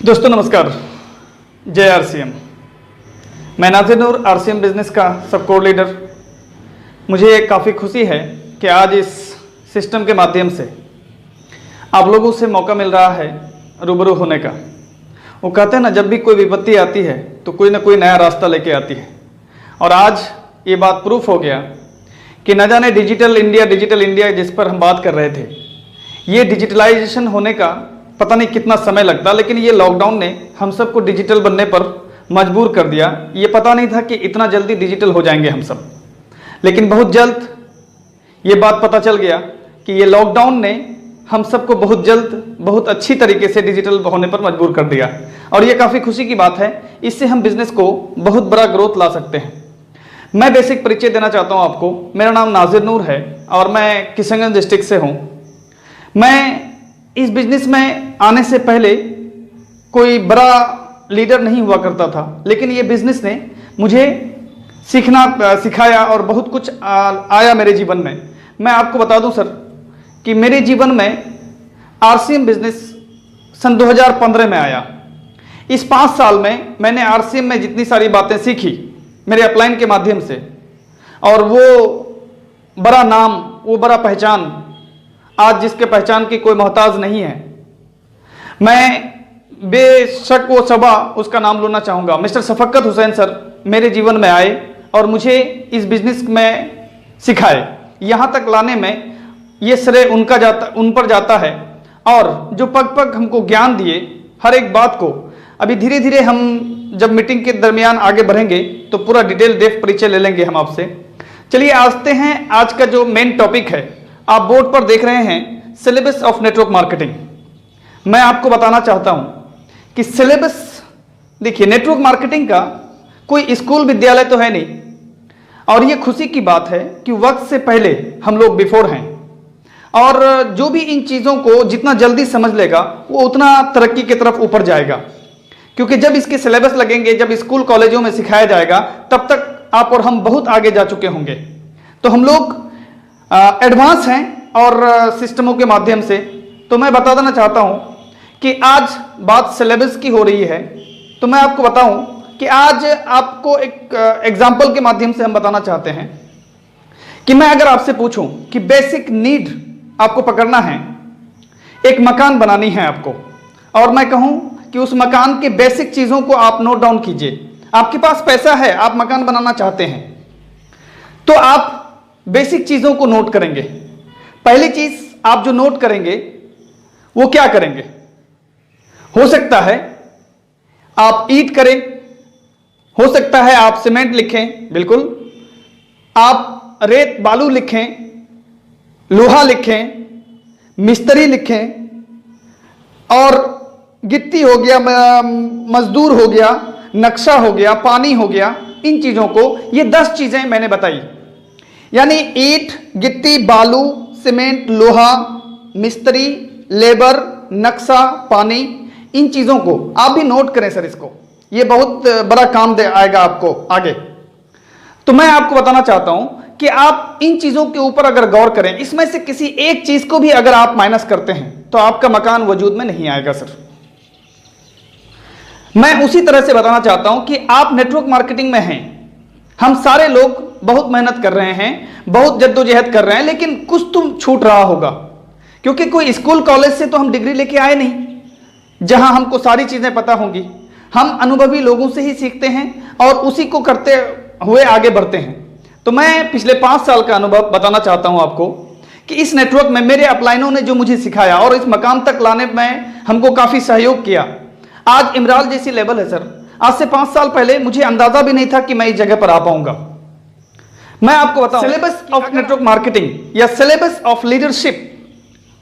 दोस्तों नमस्कार, जय आरसीएम। मैं नाज़िर नूर, आरसीएम बिजनेस का सब कोर लीडर। मुझे काफ़ी खुशी है कि आज इस सिस्टम के माध्यम से आप लोगों से मौका मिल रहा है रूबरू होने का। वो कहते हैं ना, जब भी कोई विपत्ति आती है तो कोई ना कोई नया रास्ता लेके आती है। और आज ये बात प्रूफ हो गया कि न जाने डिजिटल इंडिया जिस पर हम बात कर रहे थे, ये डिजिटलाइजेशन होने का पता नहीं कितना समय लगता, लेकिन ये लॉकडाउन ने हम सबको डिजिटल बनने पर मजबूर कर दिया। ये पता नहीं था कि इतना जल्दी डिजिटल हो जाएंगे हम सब, लेकिन बहुत जल्द ये बात पता चल गया कि ये लॉकडाउन ने हम सबको बहुत जल्द बहुत अच्छी तरीके से डिजिटल होने पर मजबूर कर दिया। और ये काफ़ी खुशी की बात है, इससे हम बिजनेस को बहुत बड़ा ग्रोथ ला सकते हैं। मैं बेसिक परिचय देना चाहता हूँ आपको। मेरा नाम नाज़िर नूर है और मैं किशनगंज डिस्ट्रिक्ट से हूँ। मैं इस बिजनेस में आने से पहले कोई बड़ा लीडर नहीं हुआ करता था, लेकिन ये बिजनेस ने मुझे सिखाया और बहुत कुछ आया मेरे जीवन में। मैं आपको बता दूं सर कि मेरे जीवन में आरसीएम बिजनेस सन 2015 में आया। इस 5 साल में मैंने आरसीएम में जितनी सारी बातें सीखी मेरे अपलाइन के माध्यम से, और वो बड़ा नाम, वो बड़ा पहचान आज जिसके पहचान की कोई मोहताज नहीं है, मैं बेशक वो सबा उसका नाम लेना चाहूँगा। मिस्टर शफकत हुसैन सर मेरे जीवन में आए और मुझे इस बिजनेस में सिखाए। यहाँ तक लाने में ये श्रेय उन पर जाता है, और जो पग पग हमको ज्ञान दिए हर एक बात को। अभी धीरे धीरे हम जब मीटिंग के दरमियान आगे बढ़ेंगे तो पूरा डिटेल डेफ परिचय ले लेंगे हम आपसे। चलिए आते हैं आज का जो मेन टॉपिक है। आप बोर्ड पर देख रहे हैं सिलेबस ऑफ नेटवर्क मार्केटिंग। मैं आपको बताना चाहता हूं कि सिलेबस, देखिए, नेटवर्क मार्केटिंग का कोई स्कूल विद्यालय तो है नहीं, और ये खुशी की बात है कि वक्त से पहले हम लोग बिफोर हैं। और जो भी इन चीज़ों को जितना जल्दी समझ लेगा वो उतना तरक्की की तरफ ऊपर जाएगा, क्योंकि जब इसके सिलेबस लगेंगे, जब स्कूल कॉलेजों में सिखाया जाएगा, तब तक आप और हम बहुत आगे जा चुके होंगे। तो हम लोग एडवांस हैं और सिस्टमों के माध्यम से। तो मैं बता देना चाहता हूं कि आज बात सिलेबस की हो रही है, तो मैं आपको बताऊं कि आज आपको एक एग्जाम्पल के माध्यम से हम बताना चाहते हैं कि मैं अगर आपसे पूछूं कि बेसिक नीड आपको पकड़ना है, एक मकान बनानी है आपको, और मैं कहूं कि उस मकान के बेसिक चीजों को आप नोट डाउन कीजिए। आपके पास पैसा है, आप मकान बनाना चाहते हैं, तो आप बेसिक चीजों को नोट करेंगे। पहली चीज आप जो नोट करेंगे वो क्या करेंगे? हो सकता है आप ईंट करें, हो सकता है आप सीमेंट लिखें, बिल्कुल, आप रेत बालू लिखें, लोहा लिखें, मिस्त्री लिखें, और गिट्टी हो गया, मजदूर हो गया, नक्शा हो गया, पानी हो गया। इन चीजों को, ये 10 चीजें मैंने बताई, यानी ईंट, गिट्टी, बालू, सीमेंट, लोहा, मिस्त्री, लेबर, नक्शा, पानी, इन चीजों को आप भी नोट करें सर। इसको, ये बहुत बड़ा काम दे आएगा आपको आगे। तो मैं आपको बताना चाहता हूं कि आप इन चीजों के ऊपर अगर गौर करें, इसमें से किसी एक चीज को भी अगर आप माइनस करते हैं तो आपका मकान वजूद में नहीं आएगा सर। मैं उसी तरह से बताना चाहता हूं कि आप नेटवर्क मार्केटिंग में हैं, हम सारे लोग बहुत मेहनत कर रहे हैं, बहुत जद्दोजहद कर रहे हैं, लेकिन कुछ तो छूट रहा होगा, क्योंकि कोई स्कूल कॉलेज से तो हम डिग्री लेके आए नहीं जहां हमको सारी चीजें पता होंगी। हम अनुभवी लोगों से ही सीखते हैं और उसी को करते हुए आगे बढ़ते हैं। तो मैं पिछले 5 साल का अनुभव बताना चाहता हूं आपको कि इस नेटवर्क में मेरे अपलाइनों ने जो मुझे सिखाया और इस मकाम तक लाने में हमको काफी सहयोग किया। आज इमराल जैसी लेवल है सर। आज से 5 साल पहले मुझे अंदाजा भी नहीं था कि मैं इस जगह पर आ पाऊंगा। मैं आपको बताऊं, सिलेबस ऑफ नेटवर्क मार्केटिंग या सिलेबस ऑफ लीडरशिप,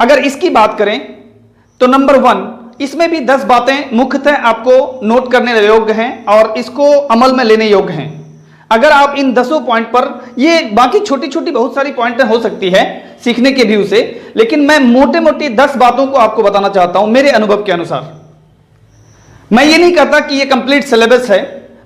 अगर इसकी बात करें तो नंबर 1, इसमें भी 10 बातें मुख्यतः आपको नोट करने योग्य हैं और इसको अमल में लेने योग्य हैं। अगर आप इन 10 पॉइंट पर, ये बाकी छोटी छोटी बहुत सारी पॉइंटें हो सकती है सीखने के व्यू से, लेकिन मैं मोटे मोटी 10 बातों को आपको बताना चाहता हूं मेरे अनुभव के अनुसार। मैं ये नहीं कहता कि ये कंप्लीट सिलेबस है,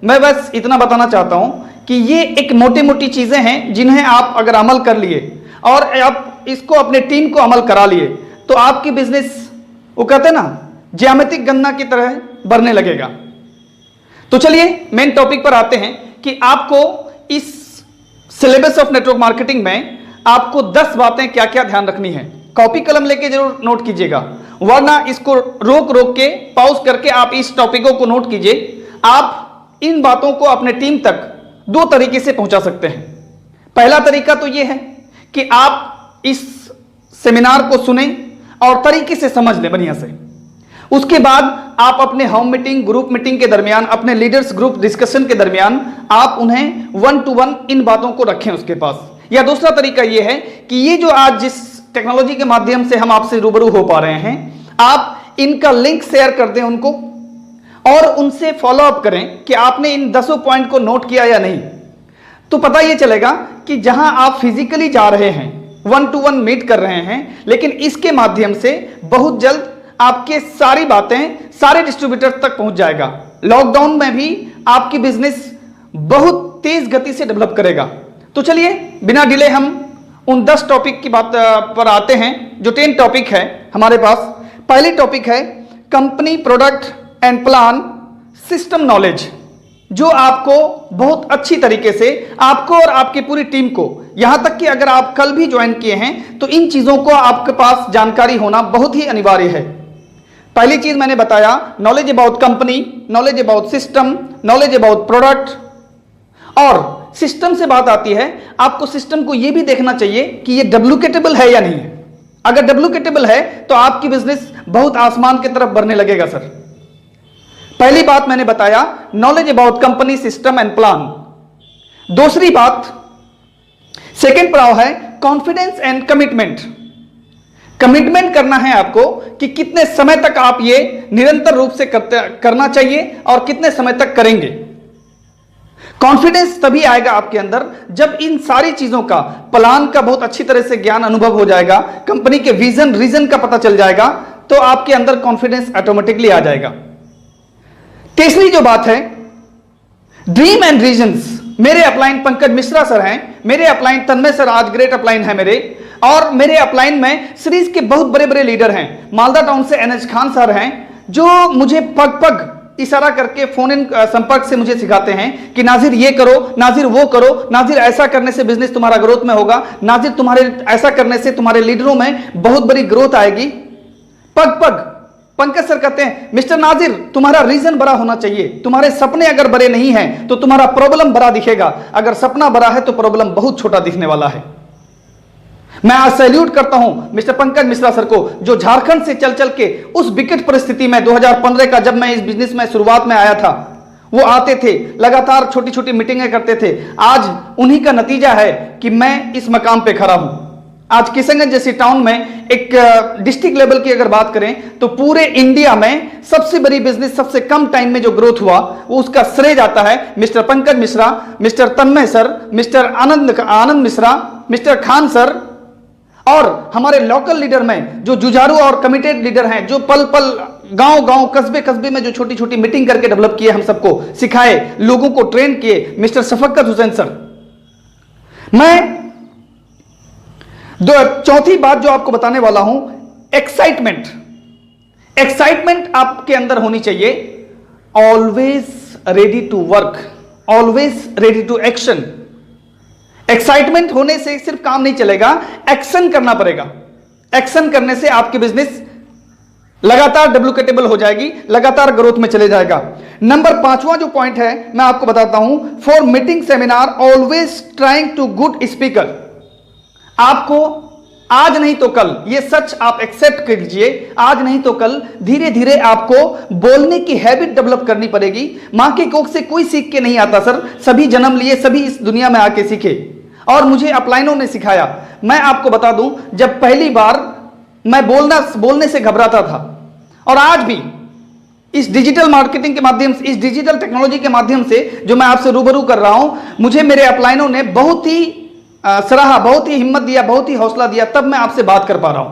मैं बस इतना बताना चाहता हूं कि ये एक मोटी मोटी चीजें हैं जिन्हें आप अगर अमल कर लिए और आप इसको अपने टीम को अमल करा लिए तो आपकी बिजनेस, वो कहते हैं ना, ज्यामितिक गणना की तरह बढ़ने लगेगा। तो चलिए मेन टॉपिक पर आते हैं कि आपको इस सिलेबस ऑफ नेटवर्क मार्केटिंग में आपको 10 बातें क्या क्या ध्यान रखनी है। कॉपी कलम लेके जरूर नोट कीजिएगा, वरना इसको रोक रोक के पॉज करके आप इस टॉपिकों को नोट कीजिए। आप इन बातों को अपने टीम तक 2 तरीके से पहुंचा सकते हैं। पहला तरीका तो यह है कि आप इस सेमिनार को सुने और तरीके से समझ लें बढ़िया से। उसके बाद आप अपने होम मीटिंग, ग्रुप मीटिंग के दरमियान, अपने लीडर्स ग्रुप डिस्कशन के दरमियान आप उन्हें 1 to 1 इन बातों को रखें उसके पास। या दूसरा तरीका यह है कि ये जो आज जिस टेक्नोलॉजी के माध्यम से हम आपसे रूबरू हो पा रहे हैं, आप इनका लिंक शेयर कर दें उनको और उनसे फॉलो अप करें कि आपने इन 10 पॉइंट को नोट किया या नहीं। तो पता यह चलेगा कि जहां आप फिजिकली जा रहे हैं, 1 to 1 मीट कर रहे हैं, लेकिन इसके माध्यम से बहुत जल्द आपके सारी बातें सारे डिस्ट्रीब्यूटर तक पहुंच जाएगा। लॉकडाउन में भी आपकी बिजनेस बहुत तेज गति से डेवलप करेगा। तो चलिए बिना डिले हम उन 10 टॉपिक की बात पर आते हैं, जो 10 टॉपिक है हमारे पास। पहली टॉपिक है company product and plan system knowledge, जो आपको बहुत अच्छी तरीके से आपको और आपकी पूरी टीम को, यहां तक कि अगर आप कल भी ज्वाइन किए हैं तो इन चीजों को आपके पास जानकारी होना बहुत ही अनिवार्य है। पहली चीज मैंने बताया, knowledge about company, knowledge about system, knowledge about product. और सिस्टम से बात आती है, आपको सिस्टम को यह भी देखना चाहिए कि यह डुप्लीकेटेबल है या नहीं है। अगर डुप्लीकेटेबल है तो आपकी बिजनेस बहुत आसमान की तरफ बढ़ने लगेगा सर। पहली बात मैंने बताया knowledge about company, system and plan. दूसरी बात, सेकेंड पड़ाव है कॉन्फिडेंस एंड कमिटमेंट। कमिटमेंट करना है आपको कि कितने समय तक आप ये निरंतर रूप से करना चाहिए और कितने समय तक करेंगे। कॉन्फिडेंस तभी आएगा आपके अंदर जब इन सारी चीजों का, प्लान का बहुत अच्छी तरह से ज्ञान अनुभव हो जाएगा, कंपनी के विजन रीजन का पता चल जाएगा, तो आपके अंदर कॉन्फिडेंस ऑटोमेटिकली आ जाएगा। तीसरी जो बात है, ड्रीम एंड रीजन्स। मेरे अपलाइन पंकज मिश्रा सर हैं, मेरे अपलाइन तन्मय सर आज ग्रेट अपलाइन है मेरे, और मेरे अपलाइन में सीरीज के बहुत बड़े बड़े लीडर हैं। मालदा टाउन से NH खान सर हैं, जो मुझे पग पग इशारा करके फोन इन संपर्क से मुझे सिखाते हैं कि नाजिर ये करो, नाजिर वो करो, नाजिर ऐसा करने से बिजनेस तुम्हारा ग्रोथ में होगा, नाजिर तुम्हारे ऐसा करने से तुम्हारे लीडरों में बहुत बड़ी ग्रोथ आएगी। पग पग पंकज सर कहते हैं, मिस्टर नाजिर तुम्हारा रीजन बड़ा होना चाहिए, तुम्हारे सपने अगर बड़े नहीं हैं तो तुम्हारा प्रॉब्लम बड़ा दिखेगा, अगर सपना बड़ा है तो प्रॉब्लम बहुत छोटा दिखने वाला है। मैं आज सैल्यूट करता हूं मिस्टर पंकज मिश्रा सर को, जो झारखंड से चल चल के उस विकट परिस्थिति में 2015 का जब मैं इस बिजनेस में शुरुआत में आया था, वो आते थे, लगातार छोटी छोटी मीटिंगें करते थे। आज उन्हीं का नतीजा है कि मैं इस मकाम पे खड़ा हूं। आज किशनगंज जैसी टाउन में एक डिस्ट्रिक्ट लेवल की अगर बात करें तो पूरे इंडिया में सबसे बड़ी बिजनेस सबसे कम टाइम में जो ग्रोथ हुआ, वो उसका श्रेय जाता है मिस्टर पंकज मिश्रा, मिस्टर तन्मय सर, मिस्टर आनंद मिश्रा, मिस्टर खान सर, और हमारे लोकल लीडर में जो जुझारू और कमिटेड लीडर हैं, जो पल पल गांव गांव कस्बे कस्बे में जो छोटी छोटी मीटिंग करके डेवलप किए, हम सबको सिखाए, लोगों को ट्रेन किए, मिस्टर शफकत हुसैन सर। मैं चौथी बात जो आपको बताने वाला हूं, एक्साइटमेंट। एक्साइटमेंट आपके अंदर होनी चाहिए। Always ready to work, always ready to action. Excitement होने से सिर्फ काम नहीं चलेगा, एक्शन करना पड़ेगा। एक्शन करने से आपकी बिजनेस लगातार डुप्लीकेटेबल हो जाएगी, लगातार ग्रोथ में चले जाएगा। नंबर 5वां जो पॉइंट है मैं आपको बताता हूं, for meeting seminar always trying to good speaker. आपको आज नहीं तो कल, ये सच आप एक्सेप्ट कीजिए, आज नहीं तो कल धीरे धीरे आपको बोलने की हैबिट डेवलप करनी पड़ेगी। मां के कोख से कोई सीख के नहीं आता सर, सभी जन्म लिए, सभी इस दुनिया में आके सीखे, और मुझे अपलाइनों ने सिखाया। मैं आपको बता दूं, जब पहली बार मैं बोलने से घबराता था, और आज भी इस डिजिटल मार्केटिंग के माध्यम से, इस डिजिटल टेक्नोलॉजी के माध्यम से जो मैं आपसे रूबरू कर रहा हूं, मुझे मेरे अपलाइनों ने बहुत ही सराहा, बहुत ही हिम्मत दिया, बहुत ही हौसला दिया, तब मैं आपसे बात कर पा रहा हूं।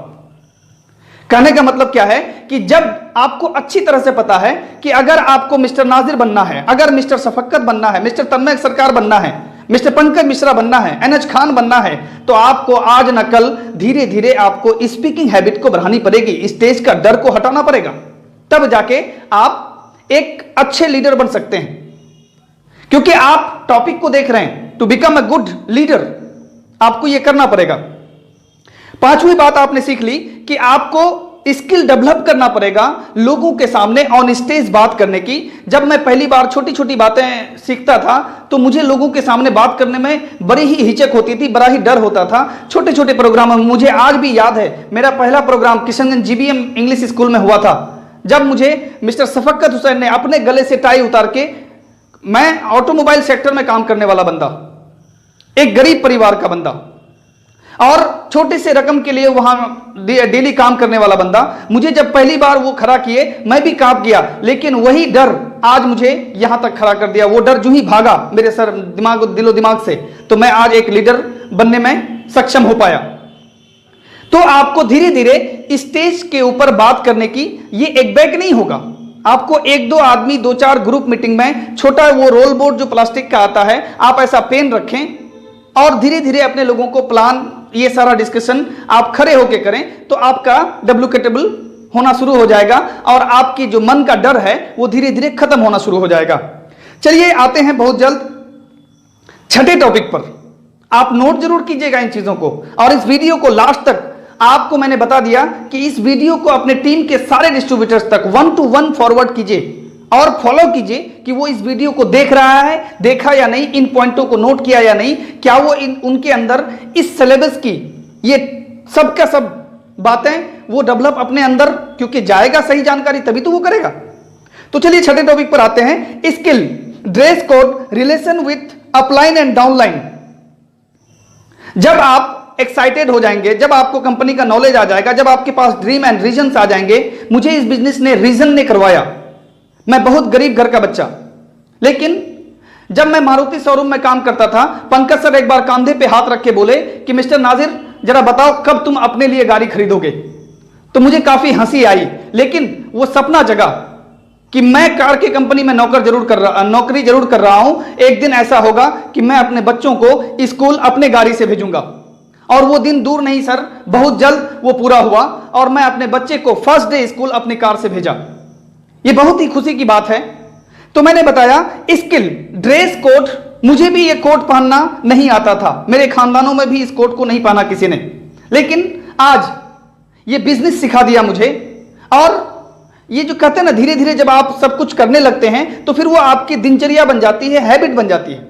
कहने का मतलब क्या है कि जब आपको अच्छी तरह से पता है कि अगर आपको मिस्टर नाजिर बनना है, अगर मिस्टर शफकत बनना है, मिस्टर तन्मय सरकार बनना है, मिस्टर पंकज मिश्रा बनना है, NH खान बनना है, तो आपको आज न कल धीरे धीरे आपको स्पीकिंग हैबिट को बढ़ानी पड़ेगी, स्टेज का डर को हटाना पड़ेगा, तब जाके आप एक अच्छे लीडर बन सकते हैं, क्योंकि आप टॉपिक को देख रहे हैं। To become a good leader आपको यह करना पड़ेगा। पांचवी बात आपने सीख ली कि आपको स्किल डेवलप करना पड़ेगा लोगों के सामने ऑन स्टेज बात करने की। जब मैं पहली बार छोटी छोटी बातें सीखता था तो मुझे लोगों के सामने बात करने में बड़ी ही हिचक होती थी, बड़ा ही डर होता था। छोटे छोटे प्रोग्राम में मुझे आज भी याद है, मेरा पहला program Kishanganj GBM English school में हुआ था, जब मुझे मिस्टर शफकत हुसैन ने अपने गले से टाई उतार के, मैं ऑटोमोबाइल सेक्टर में काम करने वाला बंदा, एक गरीब परिवार का बंदा और छोटे से रकम के लिए वहां डेली काम करने वाला बंदा, मुझे जब पहली बार वो खड़ा किए मैं भी कांप गया, लेकिन वही डर आज मुझे यहां तक खड़ा कर दिया। वो डर जो ही भागा मेरे सर दिमाग दिलो दिमाग से, तो मैं आज एक लीडर बनने में सक्षम हो पाया। तो आपको धीरे धीरे स्टेज के ऊपर बात करने की, ये एक बैग नहीं होगा, आपको एक दो आदमी, दो चार ग्रुप मीटिंग में छोटा वो रोल बोर्ड जो प्लास्टिक का आता है, आप ऐसा पेन रखें और धीरे धीरे अपने लोगों को प्लान, ये सारा डिस्कशन आप खड़े होके करें, तो आपका डुप्लीकेटेबल होना शुरू हो जाएगा और आपकी जो मन का डर है वो धीरे धीरे खत्म होना शुरू हो जाएगा। चलिए आते हैं बहुत जल्द छठे टॉपिक पर। आप नोट जरूर कीजिएगा इन चीजों को, और इस वीडियो को लास्ट तक आपको मैंने बता दिया कि इस वीडियो को अपने टीम के सारे डिस्ट्रीब्यूटर्स तक 1 to 1 फॉरवर्ड कीजिए और फॉलो कीजिए कि वो इस वीडियो को देख रहा है, देखा या नहीं, इन पॉइंटों को नोट किया या नहीं, क्या वो उनके अंदर इस सिलेबस की ये सब का सब बातें वो डेवलप अपने अंदर, क्योंकि जाएगा सही जानकारी तभी तो वो करेगा। तो चलिए छठे टॉपिक पर आते हैं, skill, dress code, relation with upline and downline. जब आप एक्साइटेड हो जाएंगे, जब आपको कंपनी का नॉलेज आ जाएगा, जब आपके पास ड्रीम एंड रीजन आ जाएंगे, मुझे इस बिजनेस ने रीजन ने करवाया, मैं बहुत गरीब घर का बच्चा, लेकिन जब मैं मारुति शोरूम में काम करता था, पंकज सर एक बार कंधे पे हाथ रख के बोले कि मिस्टर नाजिर जरा बताओ कब तुम अपने लिए गाड़ी खरीदोगे। तो मुझे काफी हंसी आई, लेकिन वो सपना जगा कि मैं कार की कंपनी में नौकरी जरूर कर रहा हूं। एक दिन ऐसा होगा कि मैं अपने बच्चों को स्कूल अपने गाड़ी से भेजूंगा, और वो दिन दूर नहीं सर, बहुत जल्द वो पूरा हुआ और मैं अपने बच्चे को फर्स्ट डे स्कूल अपनी कार से भेजा। ये बहुत ही खुशी की बात है। तो मैंने बताया स्किल, ड्रेस कोड, मुझे भी ये कोट पहनना नहीं आता था, मेरे खानदानों में भी इस कोट को नहीं पहना किसी ने, लेकिन आज ये बिजनेस सिखा दिया मुझे। और ये जो कहते हैं ना, धीरे धीरे जब आप सब कुछ करने लगते हैं तो फिर वो आपकी दिनचर्या बन जाती है, हैबिट बन जाती है।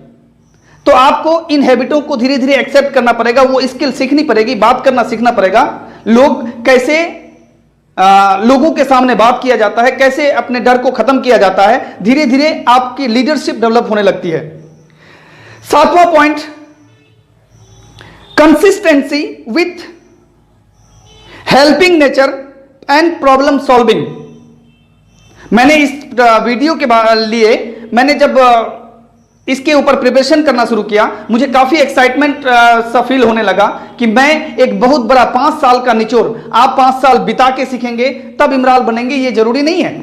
तो आपको इन हैबिटों को धीरे धीरे एक्सेप्ट करना पड़ेगा, वो स्किल सीखनी पड़ेगी, बात करना सीखना पड़ेगा, लोग कैसे लोगों के सामने बात किया जाता है, कैसे अपने डर को खत्म किया जाता है, धीरे धीरे आपकी लीडरशिप डेवलप होने लगती है। सातवां point, consistency with helping nature and problem solving. मैंने इस वीडियो के लिए मैंने जब इसके ऊपर प्रिपरेशन करना शुरू किया, मुझे काफी एक्साइटमेंट सा फील होने लगा कि मैं एक बहुत बड़ा 5 साल का निचोड़, आप 5 साल बिता के सीखेंगे तब इमराल बनेंगे, ये जरूरी नहीं है।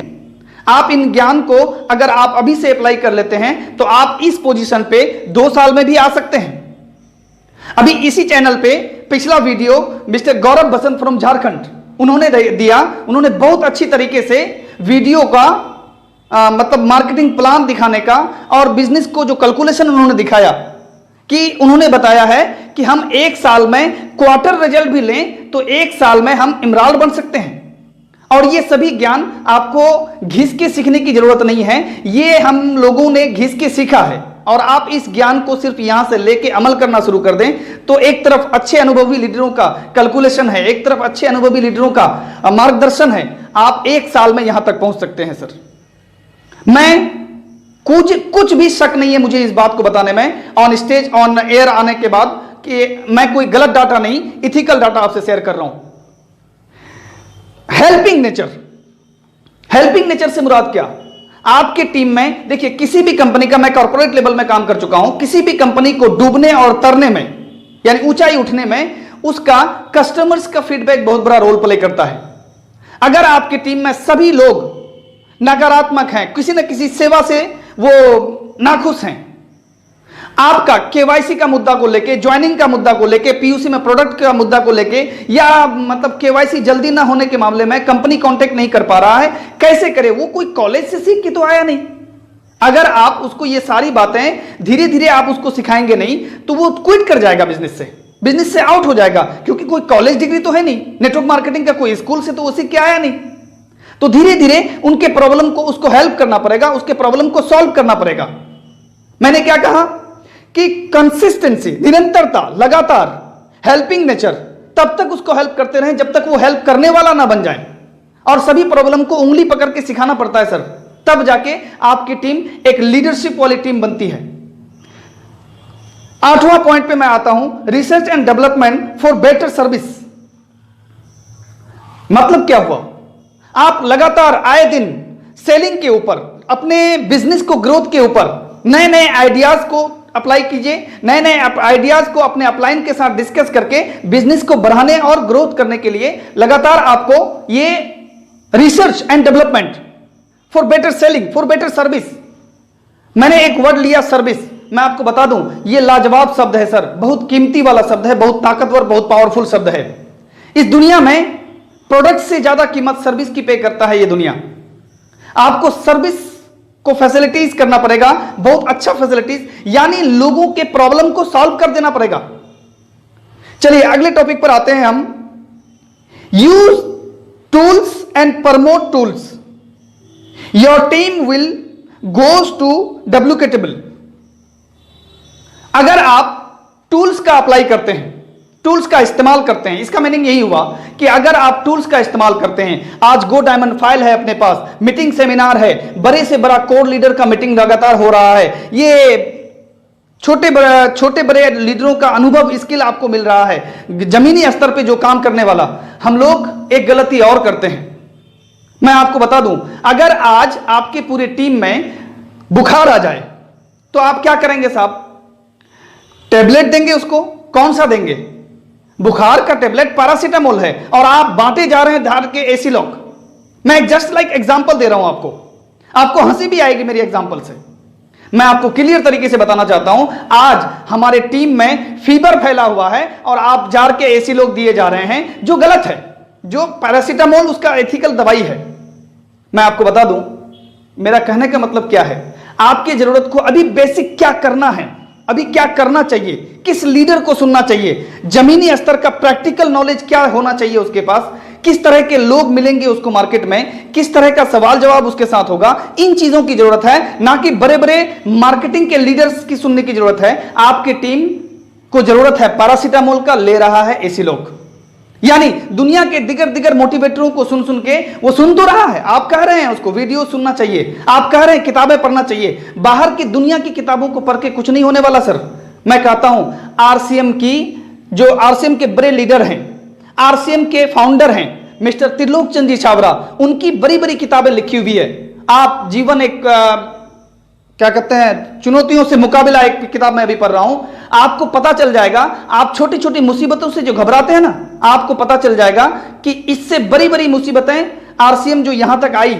आप इन ज्ञान को अगर आप अभी से अप्लाई कर लेते हैं तो आप इस पोजीशन पे 2 साल में भी आ सकते हैं। अभी इसी चैनल पे पिछला video mister Gaurav Basant from Jharkhand उन्होंने दिया, उन्होंने बहुत अच्छी तरीके से वीडियो का मतलब मार्केटिंग प्लान दिखाने का और बिजनेस को जो कैलकुलेशन उन्होंने दिखाया, कि उन्होंने बताया है कि हम 1 साल में क्वार्टर रिजल्ट भी लें तो 1 साल में हम इमराल बन सकते हैं। और ये सभी ज्ञान आपको घिस के सीखने की जरूरत नहीं है, ये हम लोगों ने घिस के सीखा है। और आप इस ज्ञान को सिर्फ यहां से लेके अमल करना शुरू कर दें तो एक तरफ अच्छे अनुभवी लीडरों का कैलकुलेशन है, एक तरफ अच्छे अनुभवी लीडरों का मार्गदर्शन है, आप 1 साल में यहां तक पहुंच सकते हैं। सर मैं कुछ भी शक नहीं है मुझे इस बात को बताने में, ऑन स्टेज ऑन एयर आने के बाद, कि मैं कोई गलत डाटा नहीं, इथिकल डाटा आपसे शेयर कर रहा हूं। हेल्पिंग नेचर, हेल्पिंग नेचर से मुराद क्या? आपके टीम में देखिए, किसी भी कंपनी का, मैं कॉर्पोरेट लेवल में काम कर चुका हूं, किसी भी कंपनी को डूबने और तरने में यानी ऊंचाई उठने में उसका कस्टमर्स का फीडबैक बहुत बड़ा रोल प्ले करता है। अगर आपकी टीम में सभी लोग नकारात्मक हैं, किसी न किसी सेवा से वो नाखुश हैं, आपका केवाईसी का मुद्दा को लेके, ज्वाइनिंग का मुद्दा को लेके, पीयूसी में प्रोडक्ट का मुद्दा को लेके, या मतलब केवाईसी जल्दी ना होने के मामले में कंपनी कांटेक्ट नहीं कर पा रहा है, कैसे करे? वो कोई कॉलेज से सीख के तो आया नहीं। अगर आप उसको ये सारी बातें धीरे धीरे आप उसको सिखाएंगे नहीं तो वो क्विट कर जाएगा, बिजनेस से आउट हो जाएगा, क्योंकि कोई कॉलेज डिग्री तो है नहीं, नेटवर्क मार्केटिंग का कोई स्कूल से तो वो सीख के आया नहीं। तो धीरे धीरे उनके प्रॉब्लम को उसको हेल्प करना पड़ेगा, उसके प्रॉब्लम को सॉल्व करना पड़ेगा। मैंने क्या कहा कि कंसिस्टेंसी, निरंतरता, लगातार, हेल्पिंग नेचर, तब तक उसको हेल्प करते रहें जब तक वो हेल्प करने वाला ना बन जाए। और सभी प्रॉब्लम को उंगली पकड़ के सिखाना पड़ता है सर, तब जाके आपकी टीम एक लीडरशिप वाली टीम बनती है। 8वां पॉइंट पे मैं आता हूं, research and development for better service. मतलब क्या हुआ? आप लगातार आए दिन सेलिंग के ऊपर, अपने बिजनेस को ग्रोथ के ऊपर नए नए आइडियाज को अप्लाई कीजिए, नए नए आइडियाज को अपने अपलाइन के साथ डिस्कस करके बिजनेस को बढ़ाने और ग्रोथ करने के लिए लगातार आपको ये research and development for better selling, for better service. मैंने एक वर्ड लिया सर्विस, मैं आपको बता दूं ये लाजवाब शब्द है सर, बहुत कीमती वाला शब्द है, बहुत ताकतवर, बहुत पावरफुल शब्द है। इस दुनिया में प्रोडक्ट से ज्यादा कीमत सर्विस की पे करता है ये दुनिया। आपको सर्विस को फैसिलिटीज करना पड़ेगा, बहुत अच्छा फैसिलिटीज, यानी लोगों के प्रॉब्लम को सॉल्व कर देना पड़ेगा। चलिए अगले टॉपिक पर आते हैं हम, use tools and promote tools, your team will goes to duplicatable. अगर आप टूल्स का अप्लाई करते हैं, टूल्स का इस्तेमाल करते हैं, इसका मीनिंग यही हुआ कि अगर आप टूल्स का इस्तेमाल करते हैं, आज गो डायमंड फाइल है अपने पास, मीटिंग सेमिनार है, बड़े से बड़ा कोर लीडर का मीटिंग लगातार हो रहा है, ये छोटे बड़े लीडरों का अनुभव, स्किल आपको मिल रहा है जमीनी स्तर पे जो काम करने वाला। हम लोग एक गलती और करते हैं, मैं आपको बता दूं, अगर आज आपके पूरे टीम में बुखार आ जाए तो आप क्या करेंगे साहब? टेबलेट देंगे उसको, कौन सा देंगे? बुखार का टेबलेट पैरासीटामोल है, और आप बांटे जा रहे हैं धार के एसी लॉक। मैं जस्ट लाइक एग्जांपल दे रहा हूं आपको हंसी भी आएगी मेरी एग्जांपल से। मैं आपको क्लियर तरीके से बताना चाहता हूं, आज हमारे टीम में फीवर फैला हुआ है और आप जार के एसी लॉक दिए जा रहे हैं, जो गलत है। जो पैरासीटामोल उसका एथिकल दवाई है। मैं आपको बता दूं मेरा कहने का मतलब क्या है, आपकी जरूरत को अभी बेसिक क्या करना है, अभी क्या करना चाहिए, किस लीडर को सुनना चाहिए, जमीनी स्तर का प्रैक्टिकल नॉलेज क्या होना चाहिए उसके पास, किस तरह के लोग मिलेंगे उसको मार्केट में, किस तरह का सवाल जवाब उसके साथ होगा, इन चीजों की जरूरत है, ना कि बड़े बड़े मार्केटिंग के लीडर्स की सुनने की जरूरत है। आपकी टीम को जरूरत है पैरासीटामोल का, ले रहा है एसी लॉक। यानी दुनिया के दिगर मोटिवेटरों को सुन के वो सुन तो रहा है, आप कह रहे हैं उसको वीडियो सुनना चाहिए, आप कह रहे हैं किताबें पढ़ना चाहिए, बाहर की दुनिया की किताबों को पढ़ के कुछ नहीं होने वाला सर। मैं कहता हूं आरसीएम की, जो आरसीएम के बड़े लीडर हैं, आरसीएम के फाउंडर हैं मिस्टर त्रिलोक चंद जी छाबरा, उनकी बड़ी बड़ी किताबें लिखी हुई है। आप जीवन एक क्या कहते हैं, चुनौतियों से मुकाबला, एक किताब मैं अभी पढ़ रहा हूं, आपको पता चल जाएगा, आप छोटी छोटी मुसीबतों से जो घबराते हैं ना, आपको पता चल जाएगा कि इससे बड़ी बड़ी मुसीबतें आरसीएम जो यहां तक आई,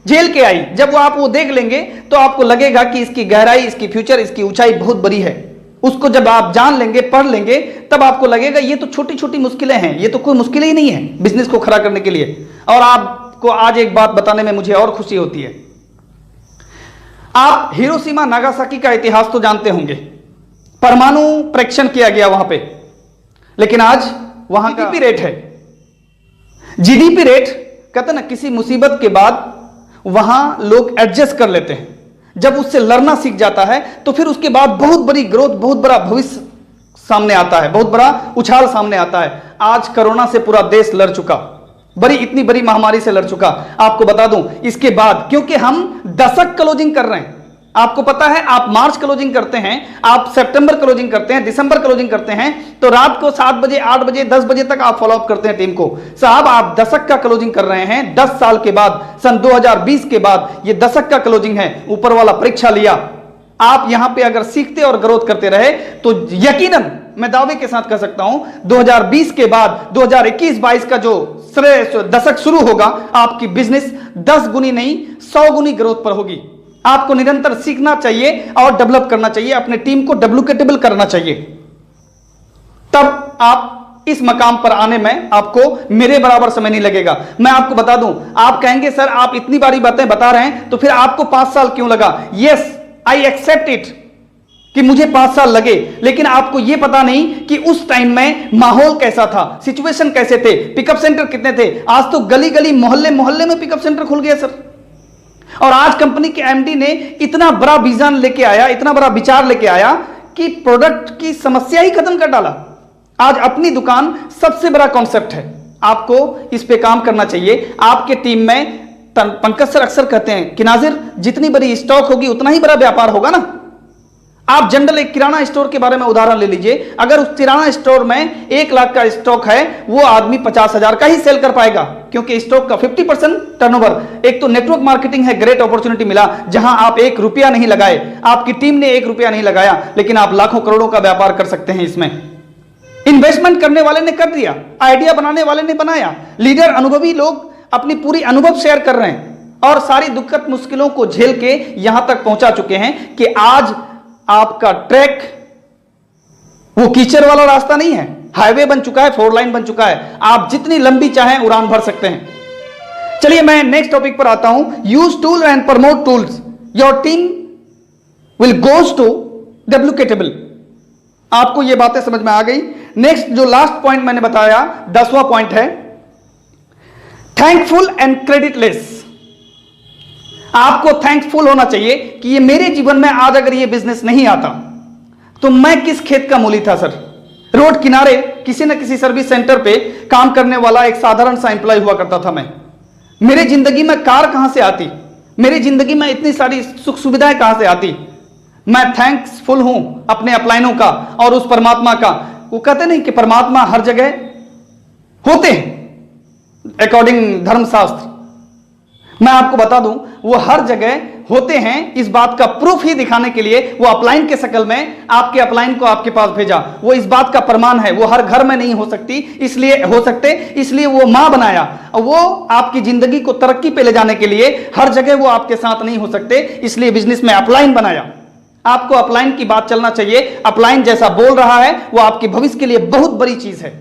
झेल के आई, जब आप वो देख लेंगे तो आपको लगेगा कि इसकी गहराई, इसकी फ्यूचर, इसकी ऊंचाई बहुत बड़ी है। उसको जब आप जान लेंगे, पढ़ लेंगे, तब आपको लगेगा ये तो छोटी छोटी मुश्किलें हैं, ये तो कोई मुश्किल ही नहीं है बिजनेस को खड़ा करने के लिए। और आपको आज एक बात बताने में मुझे और खुशी होती है, आप हिरोशिमा नागासाकी का इतिहास तो जानते होंगे, परमाणु परीक्षण किया गया वहां पे, लेकिन आज वहां का जीडीपी रेट है, जीडीपी रेट कहते ना, किसी मुसीबत के बाद वहां लोग एडजस्ट कर लेते हैं, जब उससे लड़ना सीख जाता है तो फिर उसके बाद बहुत बड़ी ग्रोथ, बहुत बड़ा भविष्य सामने आता है, बहुत बड़ा उछाल सामने आता है। आज कोरोना से पूरा देश लड़ चुका, इतनी बड़ी महामारी से लड़ चुका। आपको बता दूं इसके बाद, क्योंकि हम दशक क्लोजिंग कर रहे हैं, आपको पता है आप मार्च क्लोजिंग करते हैं, आप सितंबर क्लोजिंग करते हैं, दिसंबर क्लोजिंग करते हैं, तो रात को 7 बजे, 8 बजे, 10 बजे तक आप फॉलो अप करते हैं टीम को। साहब आप दशक का क्लोजिंग कर रहे हैं, 10 साल के बाद, सन 2020 के बाद ये दशक का क्लोजिंग है। ऊपर वाला परीक्षा लिया, आप यहां पे अगर सीखते और ग्रोथ करते रहे तो यकीनन मैं दावे के साथ कह सकता हूं 2020 के बाद 2021-22 का जो दशक शुरू होगा, आपकी बिजनेस 10 गुनी नहीं 100 गुनी ग्रोथ पर होगी। आपको निरंतर सीखना चाहिए और डेवलप करना चाहिए, अपने टीम को डुप्लीकेटेबल करना चाहिए। तब आप इस मकाम पर आने में आपको मेरे बराबर समय नहीं लगेगा। मैं आपको बता दूं, आप कहेंगे सर आप इतनी बारी बातें बता रहे हैं तो फिर आपको 5 साल क्यों लगा? यस, आई एक्सेप्ट इट कि मुझे 5 साल लगे, लेकिन आपको यह पता नहीं कि उस टाइम में माहौल कैसा था, सिचुएशन कैसे थे, पिकअप सेंटर कितने थे। आज तो गली गली मोहल्ले मोहल्ले में पिकअप सेंटर खुल गया सर। और आज कंपनी के एमडी ने इतना बड़ा विजन लेके आया, इतना बड़ा विचार लेके आया कि प्रोडक्ट की समस्या ही खत्म कर डाला। आज अपनी दुकान सबसे बड़ा कॉन्सेप्ट है। आपको इस पे काम करना चाहिए। आपके टीम में पंकज सर अक्सर कहते हैं कि नाजिर जितनी बड़ी स्टॉक होगी उतना ही बड़ा व्यापार होगा ना। आप जनरल एक किराना स्टोर के बारे में उदाहरण ले लीजिए। अगर उस किराना स्टोर में 1 लाख का स्टॉक है, वो आदमी 50,000 का ही सेल कर पाएगा, क्योंकि स्टॉक का 50% टर्नओवर। एक तो नेटवर्क मार्केटिंग है, ग्रेट अपॉर्चुनिटी मिला जहां आप 1 रुपया नहीं लगाए, आपकी टीम ने 1 रुपया नहीं लगाया, लेकिन आप लाखों करोड़ों का व्यापार कर सकते हैं। इसमें इन्वेस्टमेंट करने वाले ने कर दिया, आइडिया बनाने वाले ने बनाया, लीडर अनुभवी लोग अपनी पूरी अनुभव शेयर कर रहे हैं और सारी दिक्कत मुश्किलों को झेल के यहां तक पहुंचा चुके हैं कि आज आपका ट्रैक वो कीचड़ वाला रास्ता नहीं है, हाईवे बन चुका है, 4 लाइन बन चुका है। आप जितनी लंबी चाहें उड़ान भर सकते हैं। चलिए मैं नेक्स्ट टॉपिक पर आता हूं। Use tool and promote tools, your team will goes to duplicatable. आपको ये बातें समझ में आ गई। नेक्स्ट जो लास्ट पॉइंट मैंने बताया, 10वां पॉइंट है थैंकफुल एंड क्रेडिटलेस। आपको थैंकफुल होना चाहिए कि ये मेरे जीवन में आज अगर ये बिजनेस नहीं आता तो मैं किस खेत का मूली था सर। रोड किनारे किसी न किसी सर्विस सेंटर पे काम करने वाला एक साधारण सा एम्प्लॉय हुआ करता था मैं। मेरे जिंदगी में कार कहां से आती, मेरी जिंदगी में इतनी सारी सुख सुविधाएं कहां से आती। मैं थैंक्सफुल हूं अपने अपलाइनों का और उस परमात्मा का। वो कहते नहीं कि परमात्मा हर जगह होते हैं अकॉर्डिंग धर्मशास्त्र। मैं आपको बता दूं वो हर जगह होते हैं। इस बात का प्रूफ ही दिखाने के लिए वो अपलाइन के शक्ल में आपके अपलाइन को आपके पास भेजा। वो इस बात का प्रमाण है। वो हर घर में नहीं हो सकती, इसलिए हो सकते, इसलिए वो मां बनाया। और वो आपकी जिंदगी को तरक्की पे ले जाने के लिए हर जगह वो आपके साथ नहीं हो सकते, इसलिए बिजनेस में अपलाइन बनाया। आपको अपलाइन की बात चलना चाहिए। अपलाइन जैसा बोल रहा है वो आपके भविष्य के लिए बहुत बड़ी चीज है,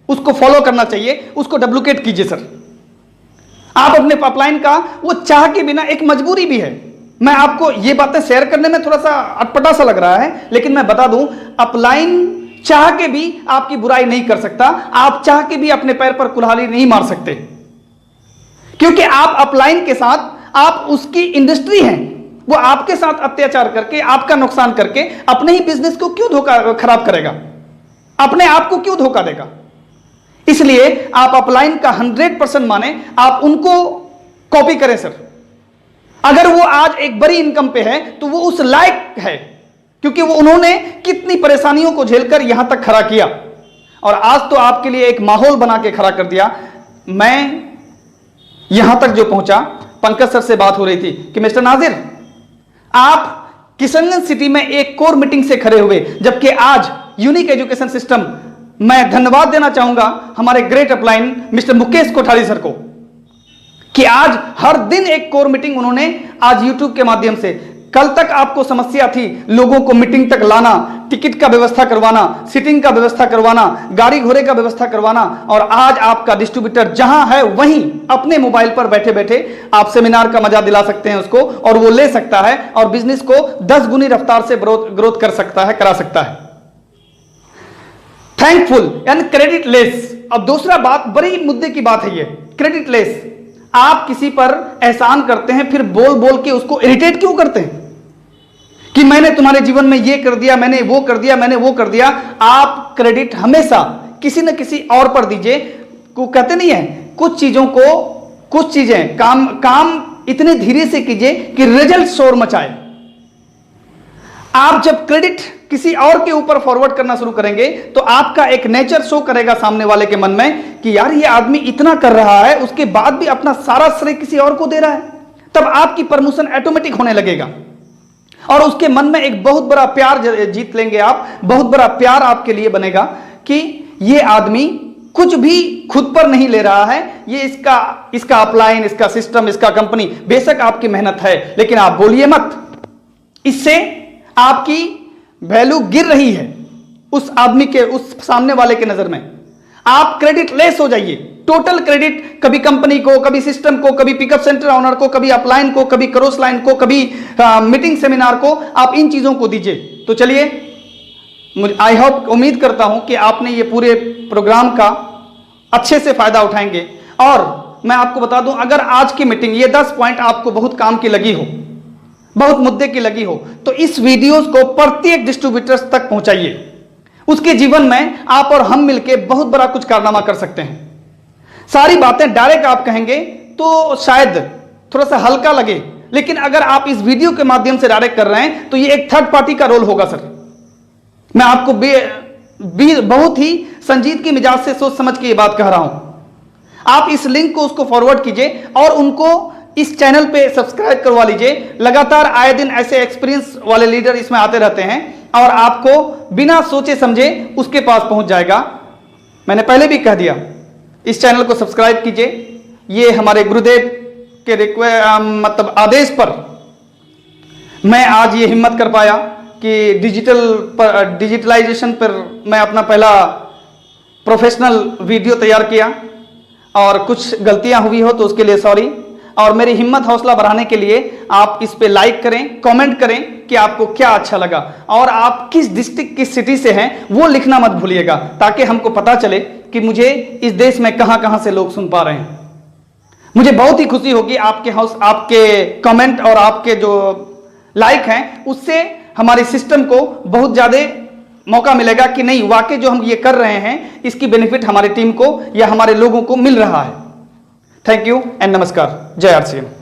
उसको फॉलो करना चाहिए, उसको डुप्लीकेट कीजिए सर। आप अपने अपलाइन का वो चाह के बिना एक मजबूरी भी है। मैं आपको ये बातें शेयर करने में थोड़ा सा अटपटा सा लग रहा है, लेकिन मैं बता दूं अपलाइन चाह के भी आपकी बुराई नहीं कर सकता। आप चाह के भी अपने पैर पर कुल्हाड़ी नहीं मार सकते, क्योंकि आप अपलाइन के साथ, आप उसकी इंडस्ट्री हैं। वो आपके साथ अत्याचार करके, आपका नुकसान करके अपने ही बिजनेस को क्यों धोखा खराब करेगा, अपने आप को क्यों धोखा देगा। इसलिए आप अपलाइन का 100% माने, आप उनको कॉपी करें सर। अगर वो आज एक बड़ी इनकम पे है तो वो उस लायक है, क्योंकि वो उन्होंने कितनी परेशानियों को झेलकर यहां तक खड़ा किया और आज तो आपके लिए एक माहौल बना के खड़ा कर दिया। मैं यहां तक जो पहुंचा, पंकज सर से बात हो रही थी कि मिस्टर नाजिर आप किशनगंज सिटी में एक कोर मीटिंग से खड़े हुए, जबकि आज यूनिक एजुकेशन सिस्टम, मैं धन्यवाद देना चाहूंगा हमारे great upline mister Mukesh Kothari sir को कि आज हर दिन एक कोर मीटिंग उन्होंने आज यूट्यूब के माध्यम से। कल तक आपको समस्या थी लोगों को मीटिंग तक लाना, टिकट का व्यवस्था करवाना, सीटिंग का व्यवस्था करवाना, गाड़ी घोड़े का व्यवस्था करवाना, और आज आपका डिस्ट्रीब्यूटर जहां है वहीं अपने मोबाइल पर बैठे बैठे आप सेमिनार का मजा दिला सकते हैं उसको, और वो ले सकता है और बिजनेस को 10 गुनी रफ्तार से ग्रोथ कर सकता है, करा सकता है। Thankful and creditless. अब दूसरा बात, बड़ी मुद्दे की बात है ये, क्रेडिटलेस। आप किसी पर एहसान करते हैं फिर बोल बोल के उसको इरिटेट क्यों करते हैं कि मैंने तुम्हारे जीवन में ये कर दिया, मैंने वो कर दिया, मैंने वो कर दिया। आप क्रेडिट हमेशा किसी न किसी और पर दीजिए। को कहते नहीं है कुछ चीजों को, कुछ चीजें काम इतने धीरे से कीजिए कि रिजल्ट शोर मचाए। आप जब क्रेडिट किसी और के ऊपर फॉरवर्ड करना शुरू करेंगे तो आपका एक नेचर शो करेगा सामने वाले के मन में कि यार ये आदमी इतना कर रहा है, उसके बाद भी अपना सारा श्रेय किसी और को दे रहा है। तब आपकी प्रमोशन ऑटोमेटिक होने लगेगा और उसके मन में एक बहुत बड़ा प्यार जीत लेंगे आप, बहुत बड़ा प्यार आपके लिए बनेगा कि ये आदमी कुछ भी खुद पर नहीं ले रहा है, ये इसका अपलाइन, इसका सिस्टम, इसका कंपनी, बेशक आपकी मेहनत है, लेकिन आप बोलिए मत। इससे आपकी वैल्यू गिर रही है उस आदमी के, उस सामने वाले के नजर में। आप क्रेडिट लेस हो जाइए। टोटल क्रेडिट कभी कंपनी को, कभी सिस्टम को, कभी पिकअप सेंटर ऑनर को, कभी अपलाइन को, कभी क्रॉस लाइन को, कभी मीटिंग सेमिनार को, आप इन चीजों को दीजिए। तो चलिए, आई होप, उम्मीद करता हूं कि आपने ये पूरे प्रोग्राम का अच्छे से फायदा उठाएंगे। और मैं आपको बता दूं, अगर आज की मीटिंग, ये 10 पॉइंट आपको बहुत काम की लगी हो, बहुत मुद्दे की लगी हो, तो इस वीडियोस को प्रत्येक डिस्ट्रीब्यूटर्स तक पहुंचाइए। उसके जीवन में आप और हम मिलकर बहुत बड़ा कुछ कारनामा कर सकते हैं। सारी बातें डायरेक्ट आप कहेंगे तो शायद थोड़ा सा हल्का लगे, लेकिन अगर आप इस वीडियो के माध्यम से डायरेक्ट कर रहे हैं तो ये एक थर्ड पार्टी का रोल होगा सर। मैं आपको बहुत ही संजीदगी मिजाज से सोच समझ के ये बात कह रहा हूं। आप इस लिंक को उसको फॉरवर्ड कीजिए और उनको इस चैनल पे सब्सक्राइब करवा लीजिए। लगातार आए दिन ऐसे एक्सपीरियंस वाले लीडर इसमें आते रहते हैं और आपको बिना सोचे समझे उसके पास पहुंच जाएगा। मैंने पहले भी कह दिया, इस चैनल को सब्सक्राइब कीजिए। ये हमारे गुरुदेव के मतलब आदेश पर मैं आज ये हिम्मत कर पाया कि डिजिटलाइजेशन पर मैं अपना पहला प्रोफेशनल वीडियो तैयार किया, और कुछ गलतियां हुई हो तो उसके लिए सॉरी। और मेरी हिम्मत हौसला बढ़ाने के लिए आप इस पे लाइक करें, कमेंट करें कि आपको क्या अच्छा लगा, और आप किस डिस्ट्रिक्ट, किस सिटी से हैं वो लिखना मत भूलिएगा, ताकि हमको पता चले कि मुझे इस देश में कहां कहां से लोग सुन पा रहे हैं। मुझे बहुत ही खुशी होगी आपके कमेंट और आपके जो लाइक हैं, उससे हमारे सिस्टम को बहुत ज्यादा मौका मिलेगा कि नहीं, वाकई जो हम ये कर रहे हैं इसकी बेनिफिट हमारी टीम को या हमारे लोगों को मिल रहा है। थैंक यू एंड नमस्कार। जय आरसीएम।